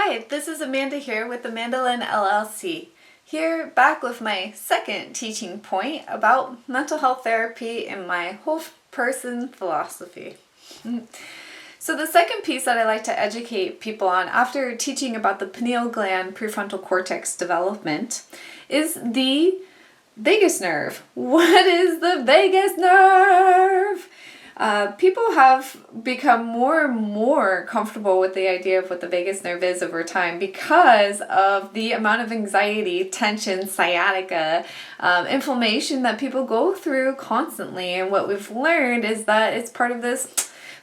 Hi, this is Amanda here with Amanda Lynn LLC. Here back with my second teaching point about mental health therapy and my whole person philosophy. So the second piece that I like to educate people on after teaching about the pineal gland prefrontal cortex development is the vagus nerve. What is the vagus nerve? People have become more and more comfortable with the idea of what the vagus nerve is over time because of the amount of anxiety, tension, sciatica, inflammation that people go through constantly. And what we've learned is that it's part of this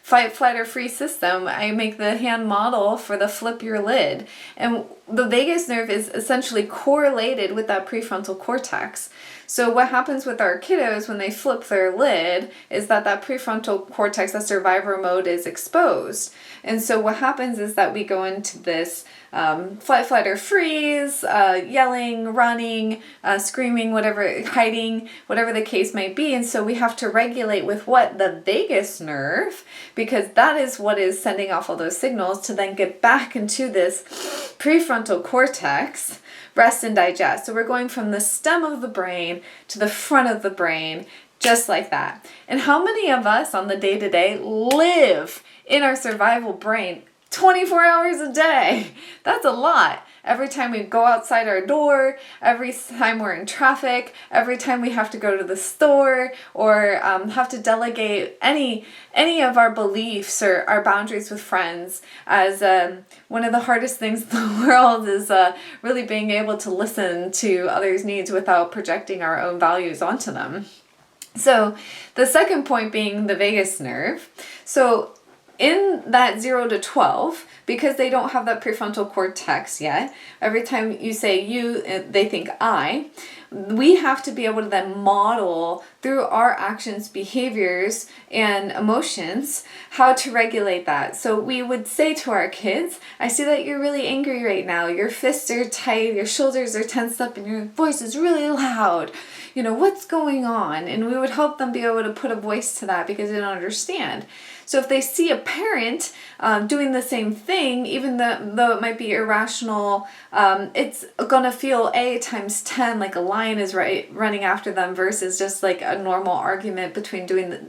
fight, flight, or freeze system. I make the hand model for the flip your lid. And the vagus nerve is essentially correlated with that prefrontal cortex. So what happens with our kiddos when they flip their lid is that prefrontal cortex, that survivor mode, is exposed. And so what happens is that we go into this fight, flight, or freeze, yelling, running, screaming, whatever, hiding, whatever the case might be. And so we have to regulate with what? The vagus nerve, because that is what is sending off all those signals to then get back into this prefrontal cortex, rest and digest. So we're going from the stem of the brain to the front of the brain, just like that. And how many of us on the day-to-day live in our survival brain 24 hours a day? That's a lot. Every time we go outside our door, every time we're in traffic, every time we have to go to the store or have to delegate any of our beliefs or our boundaries with friends, as one of the hardest things in the world is really being able to listen to others' needs without projecting our own values onto them. So the second point being the vagus nerve. So in that 0 to 12, because they don't have that prefrontal cortex yet, every time you say you, they think I. We have to be able to then model through our actions, behaviors, and emotions how to regulate that. So we would say to our kids, I see that you're really angry right now. Your fists are tight, your shoulders are tensed up, and your voice is really loud. You know, what's going on? And we would help them be able to put a voice to that because they don't understand. So if they see a parent doing the same thing, even though it might be irrational, it's going to feel A times 10, like a lion is running after them, versus just like a normal argument between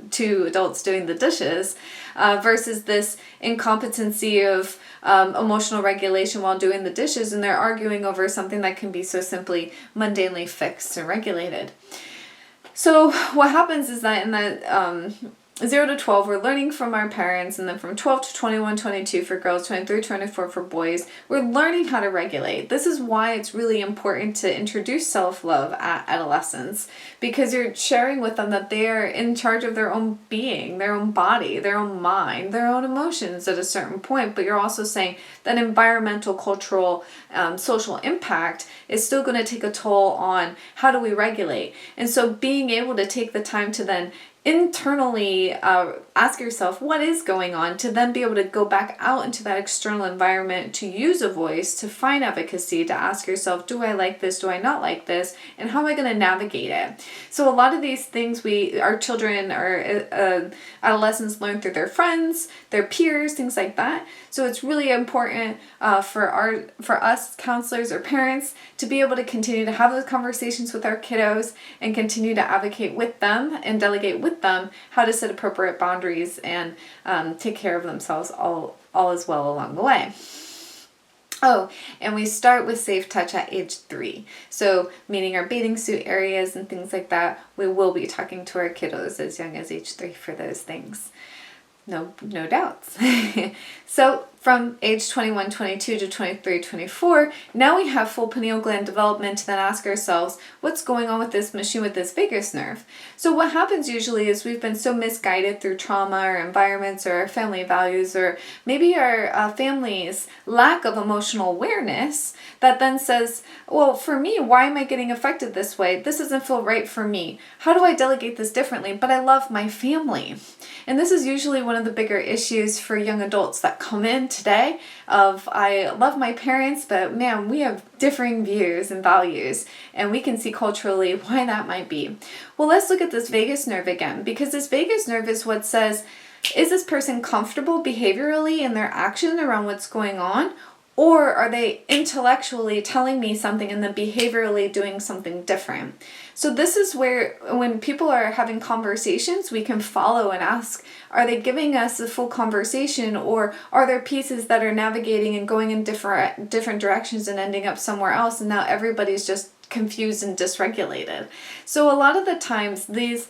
two adults doing the dishes, versus this incompetency of emotional regulation while doing the dishes, and they're arguing over something that can be so simply mundanely fixed and regulated. So what happens is that in that 0 to 12, we're learning from our parents, and then from 12 to 21, 22 for girls, 23, 24 for boys, we're learning how to regulate. This is why it's really important to introduce self-love at adolescence, because you're sharing with them that they are in charge of their own being, their own body, their own mind, their own emotions at a certain point, but you're also saying that environmental, cultural, social impact is still going to take a toll on how do we regulate. And so being able to take the time to then internally ask yourself what is going on, to then be able to go back out into that external environment to use a voice, to find advocacy, to ask yourself, do I like this, do I not like this, and how am I going to navigate it? So a lot of these things our children or adolescents learn through their friends, their peers, things like that. So it's really important for us counselors or parents to be able to continue to have those conversations with our kiddos and continue to advocate with them and delegate with them how to set appropriate boundaries and take care of themselves all as well along the way. Oh, and we start with safe touch at age 3. So meaning our bathing suit areas and things like that, we will be talking to our kiddos as young as age 3 for those things. No doubts. So from age 21, 22 to 23, 24, now we have full pineal gland development to then ask ourselves, what's going on with this machine, with this vagus nerve? So what happens usually is we've been so misguided through trauma or environments or our family values, or maybe our family's lack of emotional awareness, that then says, well, for me, why am I getting affected this way? This doesn't feel right for me. How do I delegate this differently? But I love my family. And this is usually one of the bigger issues for young adults that come in today of, I love my parents, but man, we have differing views and values, and we can see culturally why that might be. Well, let's look at this vagus nerve again, because this vagus nerve is what says, is this person comfortable behaviorally in their action around what's going on? Or are they intellectually telling me something and then behaviorally doing something different? So this is where, when people are having conversations, we can follow and ask, are they giving us a full conversation, or are there pieces that are navigating and going in different directions and ending up somewhere else, and now everybody's just confused and dysregulated? So a lot of the times these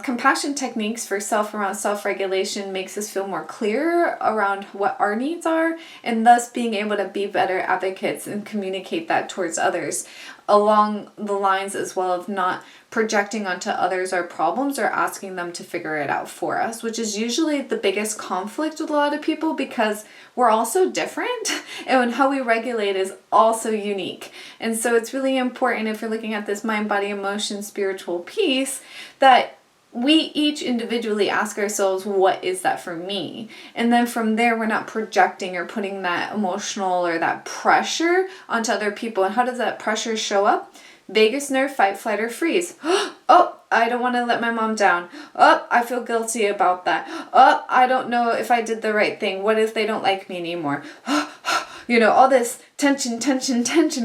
compassion techniques for around self-regulation makes us feel more clear around what our needs are, and thus being able to be better advocates and communicate that towards others, along the lines as well of not projecting onto others our problems or asking them to figure it out for us, which is usually the biggest conflict with a lot of people, because we're all so different and how we regulate is also unique. And so it's really important, if you're looking at this mind, body, emotion, spiritual piece, that we each individually ask ourselves, what is that for me? And then from there, we're not projecting or putting that emotional or that pressure onto other people. And how does that pressure show up? Vagus nerve, fight, flight, or freeze. Oh, I don't want to let my mom down. Oh, I feel guilty about that. Oh, I don't know if I did the right thing. What if they don't like me anymore? All this tension.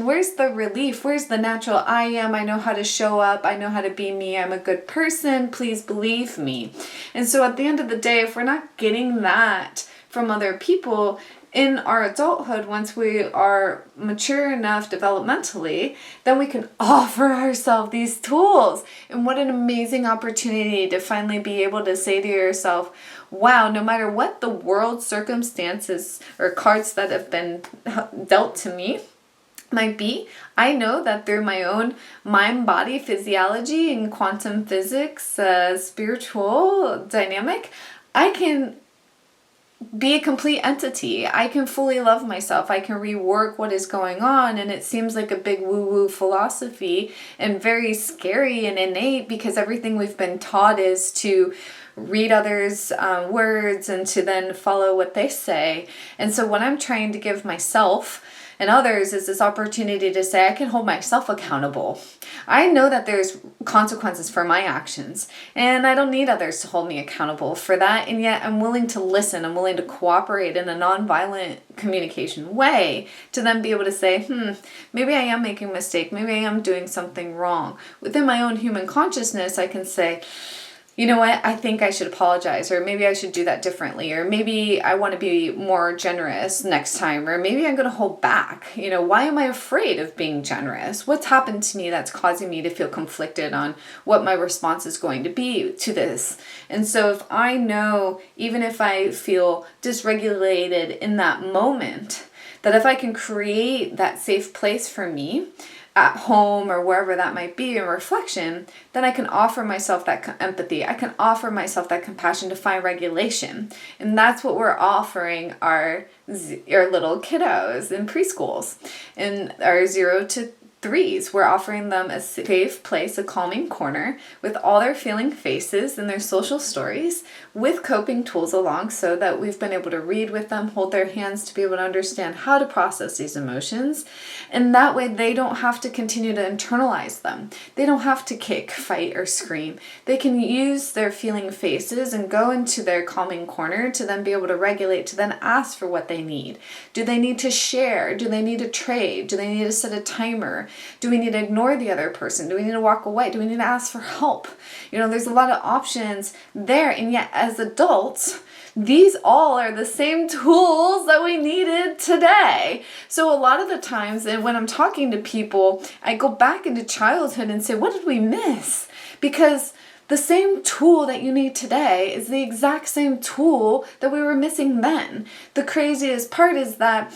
Where's the relief? Where's the natural I am? I know how to show up. I know how to be me. I'm a good person. Please believe me. And so at the end of the day, if we're not getting that from other people in our adulthood, once we are mature enough developmentally, then we can offer ourselves these tools. And what an amazing opportunity to finally be able to say to yourself, wow, no matter what the world circumstances or cards that have been dealt to me might be, I know that through my own mind, body, physiology, and quantum physics, spiritual dynamic, I can be a complete entity. I can fully love myself. I can rework what is going on. And it seems like a big woo-woo philosophy and very scary and innate, because everything we've been taught is to read others' words and to then follow what they say. And so what I'm trying to give myself and others is this opportunity to say, I can hold myself accountable. I know that there's consequences for my actions, and I don't need others to hold me accountable for that. And yet I'm willing to listen. I'm willing to cooperate in a nonviolent communication way to then be able to say, maybe I am making a mistake. Maybe I am doing something wrong. Within my own human consciousness, I can say, you know what, I think I should apologize, or maybe I should do that differently, or maybe I want to be more generous next time, or maybe I'm going to hold back. Why am I afraid of being generous? What's happened to me that's causing me to feel conflicted on what my response is going to be to this? And so if I know, even if I feel dysregulated in that moment, that if I can create that safe place for me, at home or wherever that might be in reflection, then I can offer myself that empathy. I can offer myself that compassion to find regulation. And that's what we're offering our little kiddos in preschools. In our 0 to 3s, we're offering them a safe place, a calming corner with all their feeling faces and their social stories, with coping tools along, so that we've been able to read with them, hold their hands to be able to understand how to process these emotions. And that way they don't have to continue to internalize them. They don't have to kick, fight, or scream. They can use their feeling faces and go into their calming corner to then be able to regulate, to then ask for what they need. Do they need to share? Do they need to trade? Do they need to set a timer? Do we need to ignore the other person? Do we need to walk away? Do we need to ask for help? There's a lot of options there. And yet as adults, these all are the same tools that we needed today. So a lot of the times, and when I'm talking to people, I go back into childhood and say, what did we miss? Because the same tool that you need today is the exact same tool that we were missing then. The craziest part is that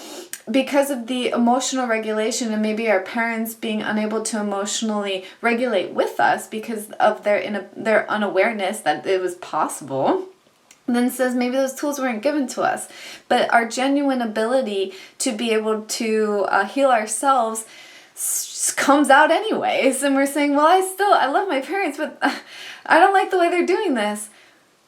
because of the emotional regulation and maybe our parents being unable to emotionally regulate with us because of their unawareness that it was possible, then says maybe those tools weren't given to us. But our genuine ability to be able to heal ourselves comes out anyways. And we're saying, well, I love my parents, but I don't like the way they're doing this.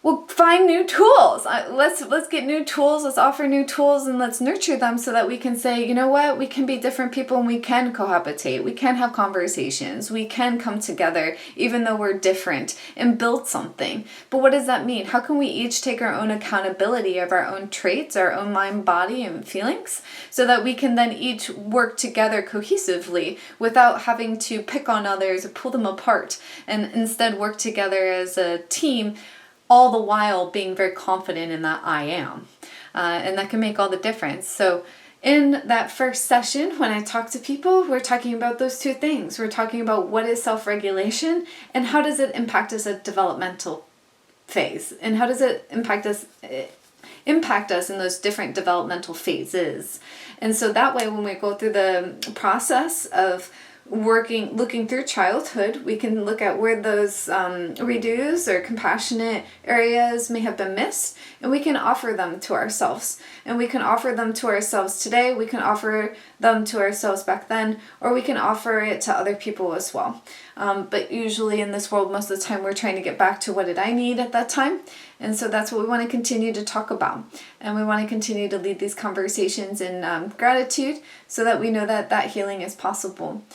We'll find new tools. Let's get new tools. Let's offer new tools and let's nurture them so that we can say, you know what, we can be different people and we can cohabitate. We can have conversations. We can come together even though we're different and build something. But what does that mean? How can we each take our own accountability of our own traits, our own mind, body, and feelings so that we can then each work together cohesively without having to pick on others or pull them apart, and instead work together as a team, all the while being very confident in that I am. And that can make all the difference. So in that first session, when I talk to people, we're talking about those two things. We're talking about what is self-regulation and how does it impact us at developmental phase, and how does it impact us in those different developmental phases. And so that way, when we go through the process of looking through childhood, we can look at where those redos or compassionate areas may have been missed, and we can offer them to ourselves. And we can offer them to ourselves today, we can offer them to ourselves back then, or we can offer it to other people as well. But usually in this world, most of the time, we're trying to get back to what did I need at that time. And so that's what we want to continue to talk about. And we want to continue to lead these conversations in gratitude so that we know that that healing is possible.